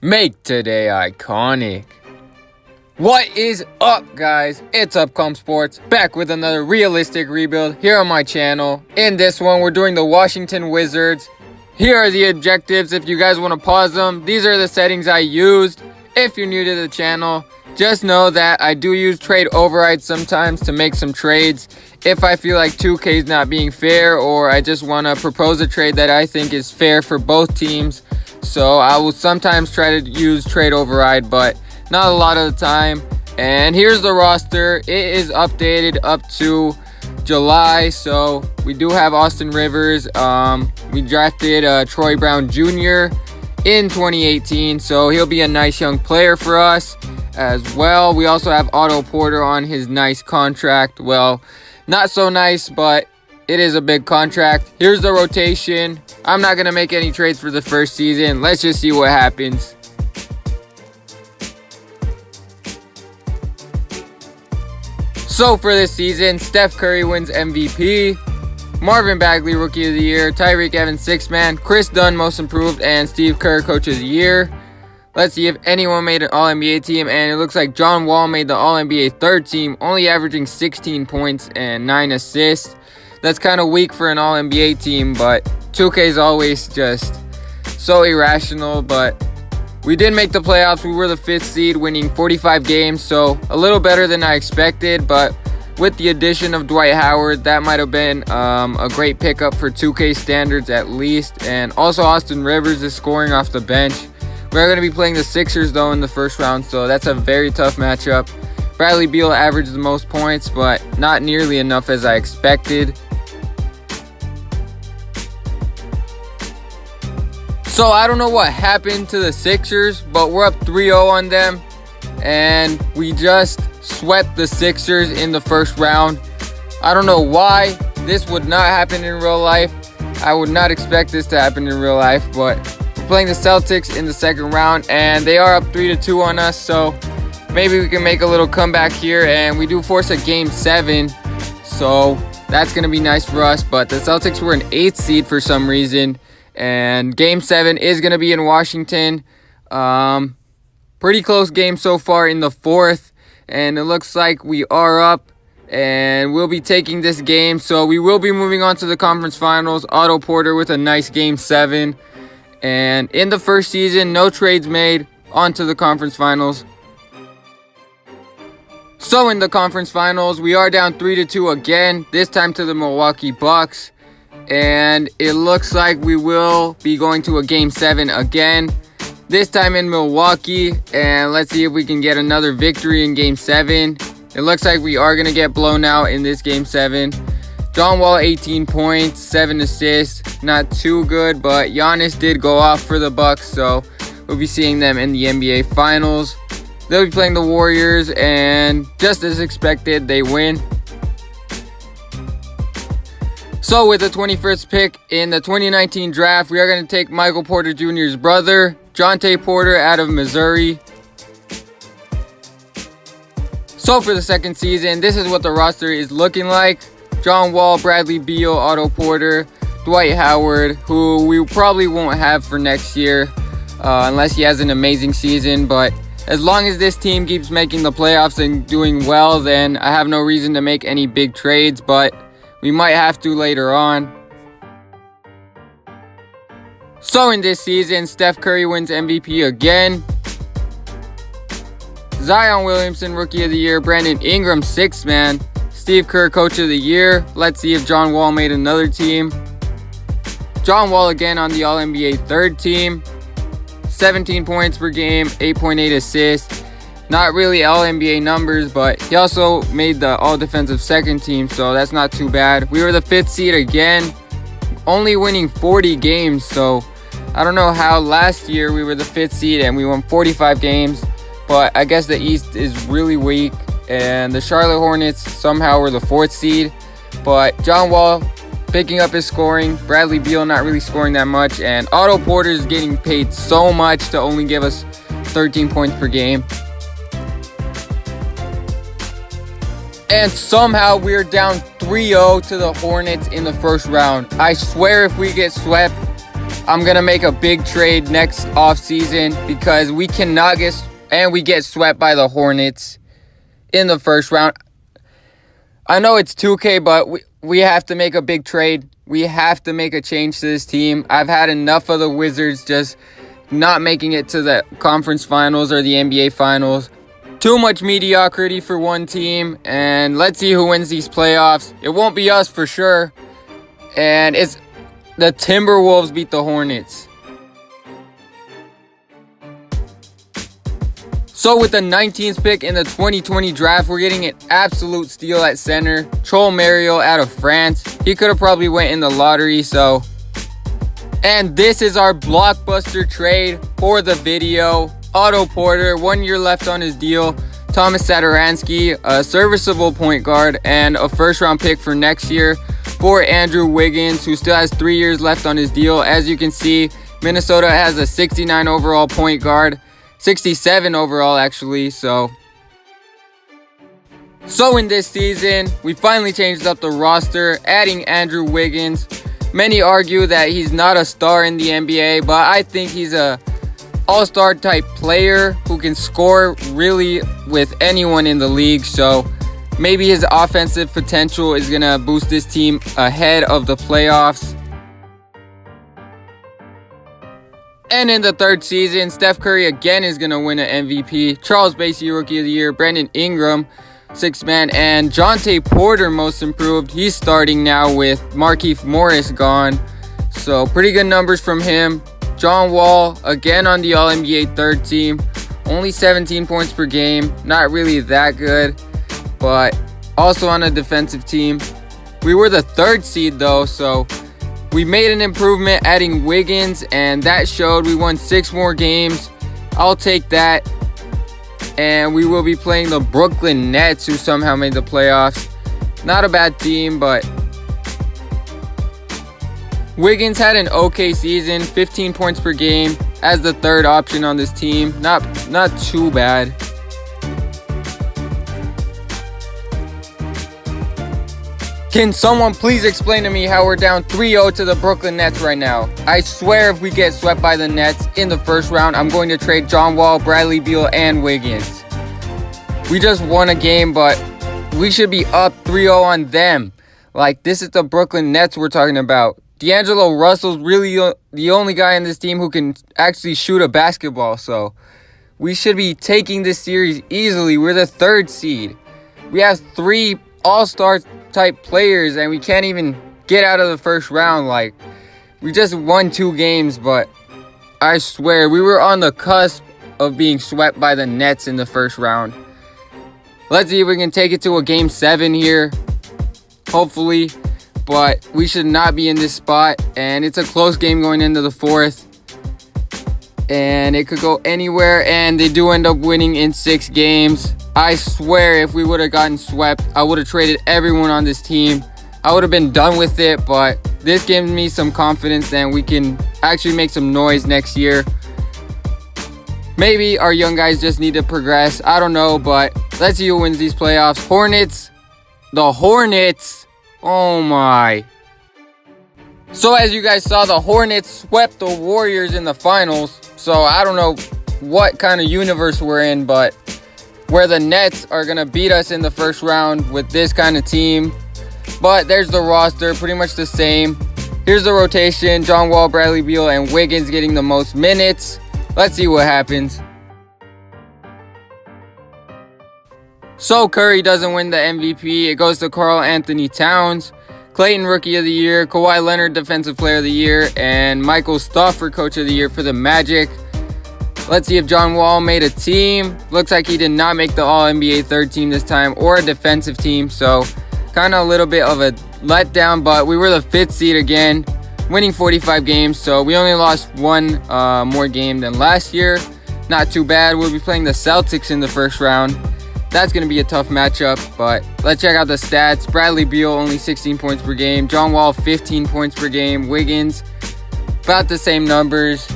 Make today iconic. What is up, guys? It's Upcom Sports, back with another realistic rebuild here on my channel. In this one, we're doing the Washington Wizards. Here are the objectives if you guys want to pause them. These are the settings I used. If you're new to the channel, just know that I do use trade overrides sometimes to make some trades. If I feel like 2K is not being fair, or I just want to propose a trade that I think is fair for both teams. So I will sometimes try to use trade override, but not a lot of the time. And here's the roster. It is updated up to July, so we do have Austin Rivers. We drafted Troy Brown Jr. in 2018, so he'll be a nice young player for us as well. We also have Otto Porter on his nice contract. Well, not so nice, but it is a big contract. Here's the rotation. I'm not going to make any trades for the first season. Let's just see what happens. So for this season, Steph Curry wins MVP. Marvin Bagley, Rookie of the Year. Tyreek Evans, Sixth Man. Chris Dunn, Most Improved. And Steve Kerr, Coach of the Year. Let's see if anyone made an All-NBA team. And it looks like John Wall made the All-NBA third team, only averaging 16 points and 9 assists. That's kind of weak for an All-NBA team, but 2K is always just so irrational. But we did make the playoffs. We were the 5th seed, winning 45 games, so a little better than I expected. But with the addition of Dwight Howard, that might have been a great pickup for 2K standards at least. And also Austin Rivers is scoring off the bench. We're going to be playing the Sixers, though, in the first round, so that's a very tough matchup. Bradley Beal averaged the most points, but not nearly enough as I expected. So I don't know what happened to the Sixers, but we're up 3-0 on them. And we just swept the Sixers in the first round. I don't know why. This would not happen in real life. I would not expect this to happen in real life, but we're playing the Celtics in the second round, and they are up 3-2 on us. So maybe we can make a little comeback here, and we do force a game 7. So that's going to be nice for us. But the Celtics were an 8th seed for some reason. And game 7 is going to be in Washington. Pretty close game so far in the 4th. And it looks like we are up. And we'll be taking this game. So we will be moving on to the conference finals. Otto Porter with a nice game 7. And in the first season, no trades made. On to the conference finals. So in the conference finals, we are down 3-2 again. This time to the Milwaukee Bucks. And it looks like we will be going to a game 7 again, this time in Milwaukee. And let's see if we can get another victory in game 7. It looks like we are going to get blown out in this game 7. John Wall, 18 points, 7 assists. Not too good, but Giannis did go off for the Bucks, so we'll be seeing them in the NBA Finals. They'll be playing the Warriors, and just as expected, they win. So with the 21st pick in the 2019 draft, we are going to take Michael Porter Jr.'s brother, Jonte Porter, out of Missouri. So for the second season, this is what the roster is looking like. John Wall, Bradley Beal, Otto Porter, Dwight Howard, who we probably won't have for next year unless he has an amazing season. But as long as this team keeps making the playoffs and doing well, then I have no reason to make any big trades. But we might have to later on. So in this season, Steph Curry wins MVP again. Zion Williamson, Rookie of the Year. Brandon Ingram, Sixth Man. Steve Kerr, Coach of the Year. Let's see if John Wall made another team. John Wall again on the All-NBA third team. 17 points per game, 8.8 assists. Not really All-NBA numbers, but he also made the All-Defensive second team, so that's not too bad. We were the 5th seed again, only winning 40 games, so I don't know how last year we were the 5th seed and we won 45 games, but I guess the East is really weak, and the Charlotte Hornets somehow were the 4th seed. But John Wall picking up his scoring, Bradley Beal not really scoring that much, and Otto Porter is getting paid so much to only give us 13 points per game. And somehow we're down 3-0 to the Hornets in the first round. I swear if we get swept, I'm going to make a big trade next offseason because we cannot get swept by the Hornets in the first round. I know it's 2K, but we have to make a big trade. We have to make a change to this team. I've had enough of the Wizards just not making it to the conference finals or the NBA finals. Too much mediocrity for one team, and let's see who wins these playoffs. It won't be us for sure, and it's the Timberwolves beat the Hornets. So with the 19th pick in the 2020 draft, we're getting an absolute steal at center. Troll Mario out of France. He could have probably went in the lottery, so. And this is our blockbuster trade for the video. Otto Porter, 1 year left on his deal. Thomas Satoransky, a serviceable point guard, and a first-round pick for next year for Andrew Wiggins, who still has 3 years left on his deal. As you can see, Minnesota has a 69 overall point guard. 67 overall, actually, so in this season, we finally changed up the roster, adding Andrew Wiggins. Many argue that he's not a star in the NBA, but I think he's a all-star type player who can score really with anyone in the league, so maybe his offensive potential is going to boost this team ahead of the playoffs. And in the third season, Steph Curry again is going to win an MVP. Charles Bassey, Rookie of the Year. Brandon Ingram, Sixth Man. And Jonte Porter, Most Improved. He's starting now with Markieff Morris gone. So pretty good numbers from him. John Wall, again on the All-NBA third team. Only 17 points per game. Not really that good, but also on a defensive team. We were the third seed though, so we made an improvement adding Wiggins, and that showed. We won 6 more games. I'll take that. And we will be playing the Brooklyn Nets, who somehow made the playoffs. Not a bad team, but Wiggins had an okay season, 15 points per game as the third option on this team. Not too bad. Can someone please explain to me how we're down 3-0 to the Brooklyn Nets right now? I swear if we get swept by the Nets in the first round, I'm going to trade John Wall, Bradley Beal, and Wiggins. We just won a game, but we should be up 3-0 on them. Like, this is the Brooklyn Nets we're talking about. D'Angelo Russell's really the only guy in this team who can actually shoot a basketball, so we should be taking this series easily. We're the third seed. We have 3 all-star type players, and we can't even get out of the first round. Like, we just won 2 games, but I swear we were on the cusp of being swept by the Nets in the first round. Let's see if we can take it to a game 7 here, hopefully, but we should not be in this spot, and it's a close game going into the fourth, and it could go anywhere, and they do end up winning in 6 games. I swear if we would have gotten swept, I would have traded everyone on this team. I would have been done with it, but this gives me some confidence that we can actually make some noise next year. Maybe our young guys just need to progress. I don't know, but let's see who wins these playoffs. Hornets. The Hornets. Oh my. So as you guys saw, the Hornets swept the Warriors in the finals. So I don't know what kind of universe we're in, but where the Nets are going to beat us in the first round with this kind of team. But there's the roster, pretty much the same. Here's the rotation. John Wall, Bradley Beal, and Wiggins getting the most minutes. Let's see what happens. So Curry doesn't win the MVP. It goes to Karl Anthony Towns. Clayton, Rookie of the Year. Kawhi Leonard, Defensive Player of the Year. And Michael Stauffer, Coach of the Year for the Magic. Let's see if John Wall made a team. Looks like he did not make the All-NBA third team this time, or a defensive team. So kind of a little bit of a letdown, but we were the 5th seed again, winning 45 games. So we only lost 1 more game than last year. Not too bad. We'll be playing the Celtics in the first round. That's going to be a tough matchup, but let's check out the stats. Bradley Beal, only 16 points per game. John Wall, 15 points per game. Wiggins, about the same numbers.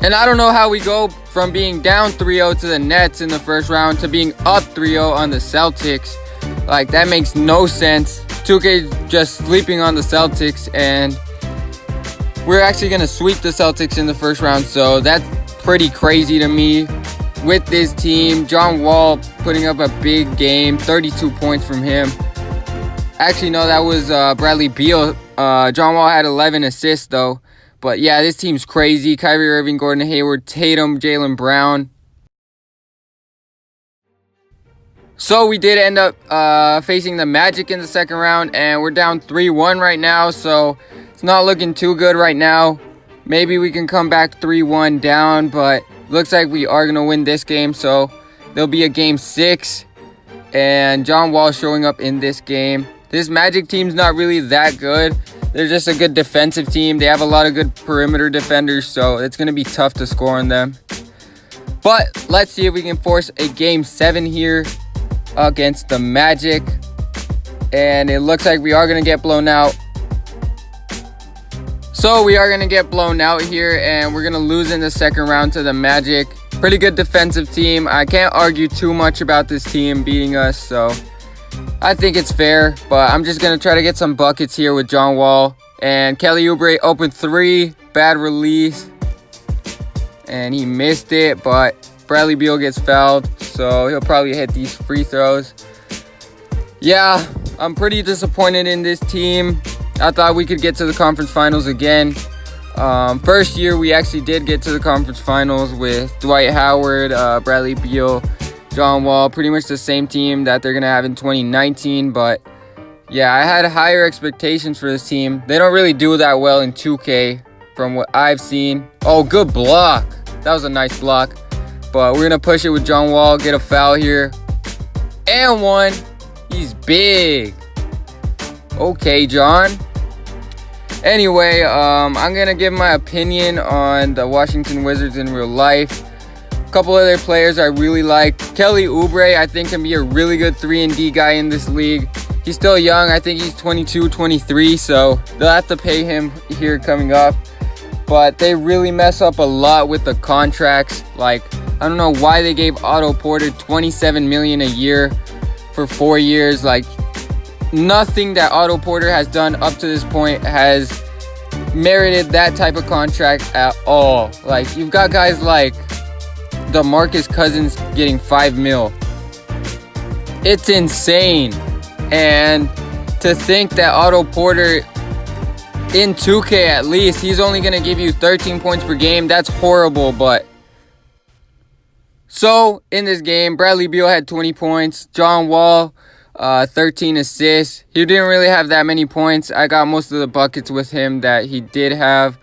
And I don't know how we go from being down 3-0 to the Nets in the first round to being up 3-0 on the Celtics. Like, that makes no sense. 2K just sleeping on the Celtics, and we're actually going to sweep the Celtics in the first round. So that's pretty crazy to me. With this team, John Wall putting up a big game, 32 points from him. Actually, no, that was Bradley Beal. John Wall had 11 assists, though. But yeah, this team's crazy. Kyrie Irving, Gordon Hayward, Tatum, Jaylen Brown. So we did end up facing the Magic in the second round, and we're down 3-1 right now. So it's not looking too good right now. Maybe we can come back 3-1 down, but looks like we are going to win this game. So there'll be a game 6, and John Wall showing up in this game. This Magic team's not really that good. They're just a good defensive team. They have a lot of good perimeter defenders, so it's going to be tough to score on them. But let's see if we can force a game 7 here against the Magic. And it looks like we are going to get blown out. So we are going to get blown out here, and we're going to lose in the second round to the Magic. Pretty good defensive team. I can't argue too much about this team beating us, so I think it's fair, but I'm just going to try to get some buckets here with John Wall. And Kelly Oubre open 3, bad release, and he missed it, but Bradley Beal gets fouled, so he'll probably hit these free throws. Yeah, I'm pretty disappointed in this team. I thought we could get to the conference finals again. First year, we actually did get to the conference finals with Dwight Howard, Bradley Beal, John Wall, pretty much the same team that they're going to have in 2019. But yeah, I had higher expectations for this team. They don't really do that well in 2K from what I've seen. Oh, good block. That was a nice block. But we're going to push it with John Wall, get a foul here. And one. He's big. Okay, John. Anyway, I'm going to give my opinion on the Washington Wizards in real life. A couple other players I really like. Kelly Oubre, I think, can be a really good 3-and-D guy in this league. He's still young. I think he's 22, 23, so they'll have to pay him here coming up. But they really mess up a lot with the contracts. Like, I don't know why they gave Otto Porter $27 million a year for 4 years. Like, nothing that Otto Porter has done up to this point has merited that type of contract at all. Like, you've got guys like DeMarcus Cousins getting $5 million. It's insane. And to think that Otto Porter in 2K at least, he's only going to give you 13 points per game. That's horrible. But so in this game, Bradley Beal had 20 points. John Wall, 13 assists. He didn't really have that many points. I got most of the buckets with him that he did have.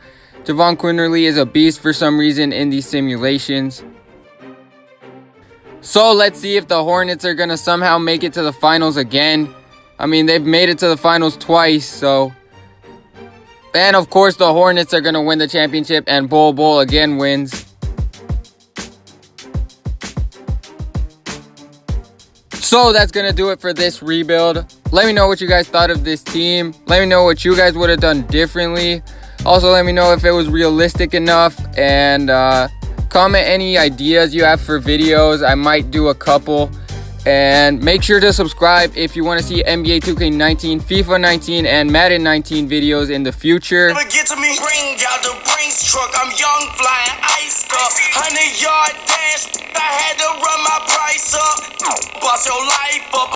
Javon Quinterly is a beast for some reason in these simulations. So let's see if the Hornets are going to somehow make it to the finals again. I mean, they've made it to the finals twice, so. And of course, the Hornets are going to win the championship, and Bol again wins. So that's going to do it for this rebuild. Let me know what you guys thought of this team. Let me know what you guys would have done differently. Also, let me know if it was realistic enough, and comment any ideas you have for videos. I might do a couple. And make sure to subscribe if you want to see NBA 2K19, FIFA 19, and Madden 19 videos in the future. Never get to me. Bring out the Brinks truck. I'm young, flying, iced up. 100-yard dash. I had to run my price up. Bust your life up.